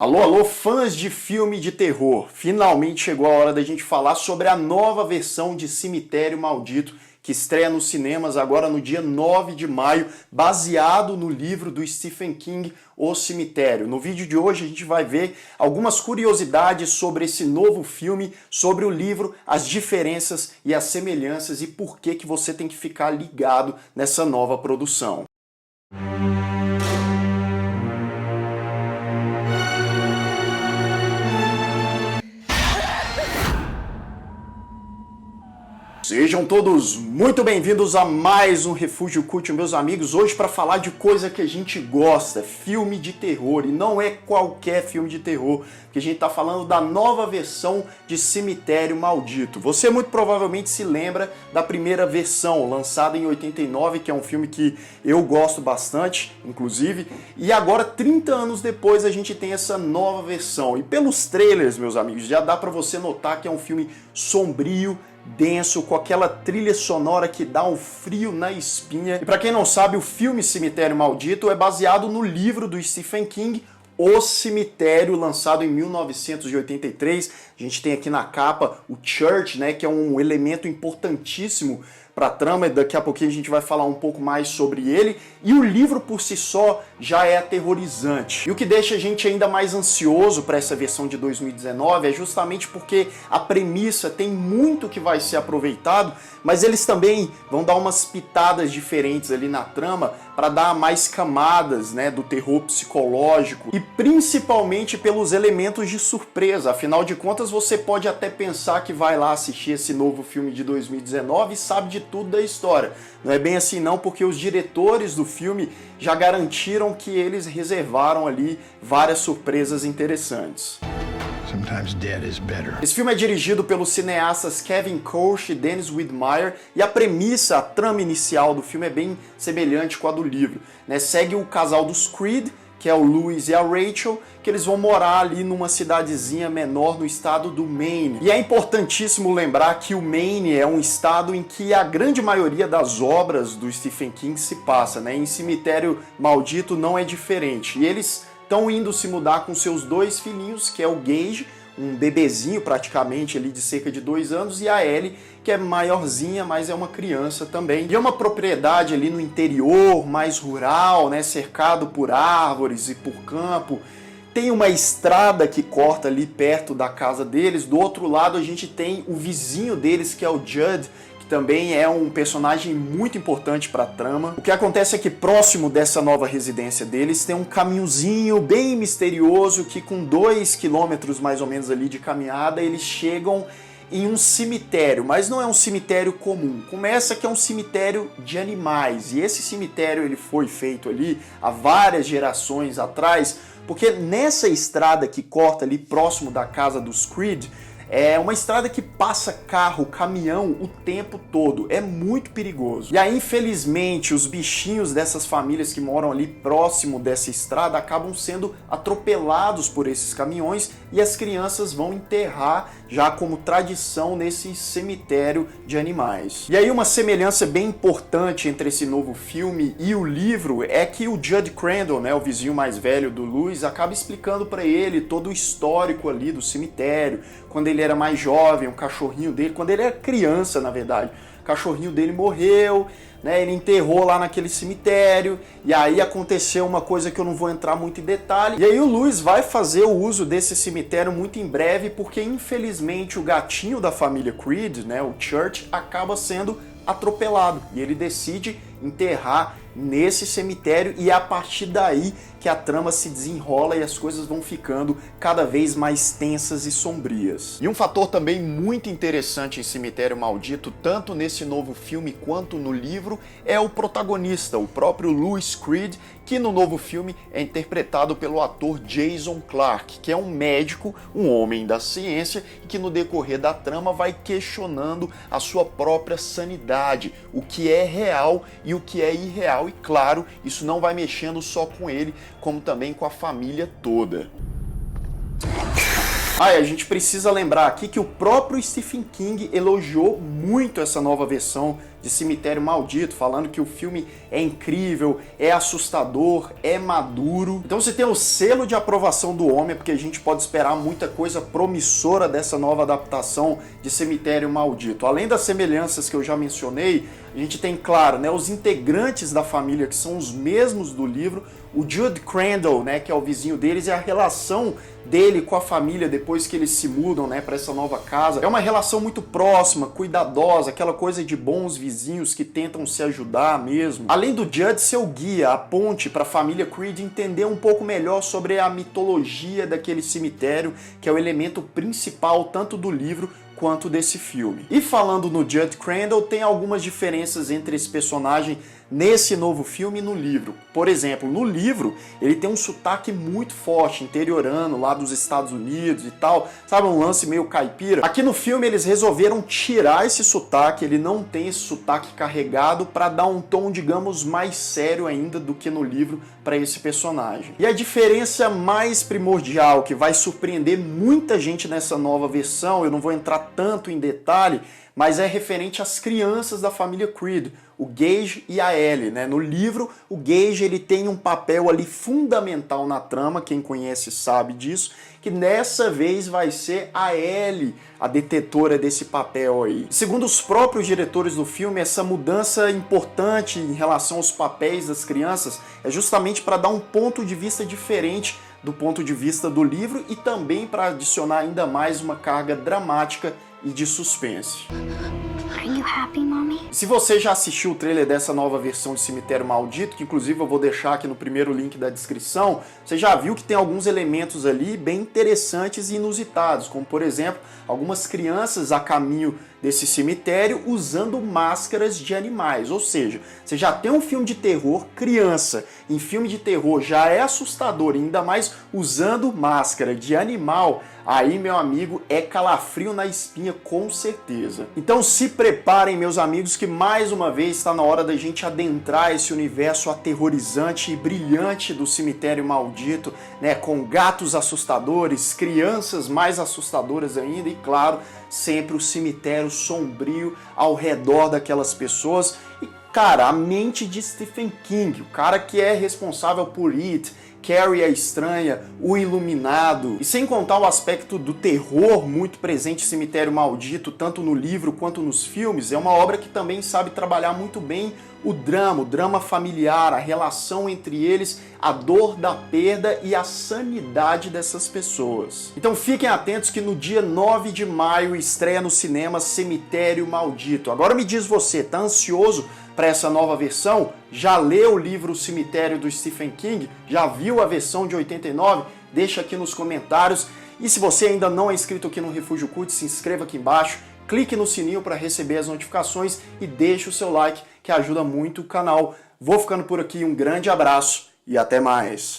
Alô, alô, fãs de filme de terror! Finalmente chegou a hora da gente falar sobre a nova versão de Cemitério Maldito, que estreia nos cinemas agora no dia 9 de maio, baseado no livro do Stephen King, O Cemitério. No vídeo de hoje a gente vai ver algumas curiosidades sobre esse novo filme, sobre o livro, as diferenças e as semelhanças e por que você tem que ficar ligado nessa nova produção. Sejam todos muito bem-vindos a mais um Refúgio Cult, meus amigos. Hoje para falar de coisa que a gente gosta, filme de terror. E não é qualquer filme de terror, porque a gente está falando da nova versão de Cemitério Maldito. Você muito provavelmente se lembra da primeira versão, lançada em 89, que é um filme que eu gosto bastante, inclusive. E agora, 30 anos depois, a gente tem essa nova versão. E pelos trailers, meus amigos, já dá para você notar que é um filme sombrio, denso, com aquela trilha sonora que dá um frio na espinha. E para quem não sabe, o filme Cemitério Maldito é baseado no livro do Stephen King, O Cemitério, lançado em 1983. A gente tem aqui na capa o Church, né, que é um elemento importantíssimo para a trama, e daqui a pouquinho a gente vai falar um pouco mais sobre ele. E o livro por si só já é aterrorizante. E o que deixa a gente ainda mais ansioso para essa versão de 2019 é justamente porque a premissa tem muito que vai ser aproveitado, mas eles também vão dar umas pitadas diferentes ali na trama para dar mais camadas, né, do terror psicológico e principalmente pelos elementos de surpresa. Afinal de contas, você pode até pensar que vai lá assistir esse novo filme de 2019 e sabe de tudo da história. Não é bem assim não, porque os diretores do filme já garantiram que eles reservaram ali várias surpresas interessantes. Esse filme é dirigido pelos cineastas Kevin Koch e Dennis Widmyer, e a premissa, a trama inicial do filme é bem semelhante com a do livro, né? Segue o casal dos Creed, que é o Louis e a Rachel, que eles vão morar ali numa cidadezinha menor no estado do Maine. E é importantíssimo lembrar que o Maine é um estado em que a grande maioria das obras do Stephen King se passa, né? Em Cemitério Maldito não é diferente. E eles estão indo se mudar com seus dois filhinhos, que é o Gage, um bebezinho praticamente ali de cerca de 2 anos, e a Ellie, que é maiorzinha, mas é uma criança também. E é uma propriedade ali no interior, mais rural, né, cercado por árvores e por campo. Tem uma estrada que corta ali perto da casa deles. Do outro lado a gente tem o vizinho deles, que é o Judd, também é um personagem muito importante para a trama. O que acontece é que próximo dessa nova residência deles tem um caminhozinho bem misterioso que com 2 quilômetros mais ou menos ali de caminhada eles chegam em um cemitério, mas não é um cemitério comum. Começa que é um cemitério de animais, e esse cemitério ele foi feito ali há várias gerações atrás, porque nessa estrada que corta ali próximo da casa dos Creed, é uma estrada que passa carro, caminhão o tempo todo. É muito perigoso. E aí, infelizmente, os bichinhos dessas famílias que moram ali próximo dessa estrada acabam sendo atropelados por esses caminhões e as crianças vão enterrar já como tradição nesse cemitério de animais. E aí, uma semelhança bem importante entre esse novo filme e o livro é que o Judd Crandall, né, o vizinho mais velho do Louis, acaba explicando para ele todo o histórico ali do cemitério, quando ele era mais jovem, o cachorrinho dele, quando ele era criança, na verdade, o cachorrinho dele morreu, né, ele enterrou lá naquele cemitério, e aí aconteceu uma coisa que eu não vou entrar muito em detalhe, e aí o Louis vai fazer o uso desse cemitério muito em breve, porque infelizmente o gatinho da família Creed, né, o Church, acaba sendo atropelado, e ele decide enterrar nesse cemitério, e é a partir daí que a trama se desenrola e as coisas vão ficando cada vez mais tensas e sombrias. E um fator também muito interessante em Cemitério Maldito, tanto nesse novo filme quanto no livro, é o protagonista, o próprio Louis Creed, que no novo filme é interpretado pelo ator Jason Clarke, que é um médico, um homem da ciência, e que no decorrer da trama vai questionando a sua própria sanidade, o que é real e o que é irreal, e claro, isso não vai mexendo só com ele, como também com a família toda. Ah, e a gente precisa lembrar aqui que o próprio Stephen King elogiou muito essa nova versão de Cemitério Maldito, falando que o filme é incrível, é assustador, é maduro. Então você tem o selo de aprovação do homem, porque a gente pode esperar muita coisa promissora dessa nova adaptação de Cemitério Maldito. Além das semelhanças que eu já mencionei, a gente tem, claro, né, os integrantes da família que são os mesmos do livro, o Judd Crandall, né, que é o vizinho deles, e a relação dele com a família depois que eles se mudam, né, para essa nova casa. É uma relação muito próxima, cuidadosa, aquela coisa de bons vizinhos que tentam se ajudar mesmo. Além do Judd ser o guia, a ponte para a família Creed entender um pouco melhor sobre a mitologia daquele cemitério, que é o elemento principal tanto do livro quanto desse filme. E falando no Judd Crandall, tem algumas diferenças entre esse personagem nesse novo filme e no livro. Por exemplo, no livro, ele tem um sotaque muito forte, interiorano, lá dos Estados Unidos e tal, sabe, um lance meio caipira. Aqui no filme eles resolveram tirar esse sotaque, ele não tem esse sotaque carregado para dar um tom, digamos, mais sério ainda do que no livro para esse personagem. E a diferença mais primordial, que vai surpreender muita gente nessa nova versão, eu não vou entrar tanto em detalhe, mas é referente às crianças da família Creed, o Gage e a Ellie, né? No livro, o Gage ele tem um papel ali fundamental na trama, quem conhece sabe disso, que dessa vez vai ser a Ellie, a detetora desse papel aí. Segundo os próprios diretores do filme, essa mudança importante em relação aos papéis das crianças é justamente para dar um ponto de vista diferente do ponto de vista do livro e também para adicionar ainda mais uma carga dramática e de suspense. Are you happy, Mommy? Se você já assistiu o trailer dessa nova versão de Cemitério Maldito, que inclusive eu vou deixar aqui no primeiro link da descrição, você já viu que tem alguns elementos ali bem interessantes e inusitados, como por exemplo, algumas crianças a caminho desse cemitério usando máscaras de animais, ou seja, você já tem um filme de terror, criança em filme de terror já é assustador, ainda mais usando máscara de animal, aí meu amigo é calafrio na espinha com certeza. Então se preparem meus amigos que mais uma vez está na hora da gente adentrar esse universo aterrorizante e brilhante do Cemitério Maldito, né, com gatos assustadores, crianças mais assustadoras ainda e claro, sempre o cemitério sombrio ao redor daquelas pessoas. E cara, a mente de Stephen King, o cara que é responsável por It, Carrie a Estranha, O Iluminado, e sem contar o aspecto do terror muito presente em Cemitério Maldito, tanto no livro quanto nos filmes, é uma obra que também sabe trabalhar muito bem o drama familiar, a relação entre eles, a dor da perda e a sanidade dessas pessoas. Então fiquem atentos que no dia 9 de maio estreia no cinema Cemitério Maldito. Agora me diz você, tá ansioso para essa nova versão? Já leu o livro Cemitério do Stephen King? Já viu a versão de 89? Deixa aqui nos comentários. E se você ainda não é inscrito aqui no Refúgio Cult, se inscreva aqui embaixo, clique no sininho para receber as notificações e deixe o seu like, que ajuda muito o canal. Vou ficando por aqui, um grande abraço e até mais!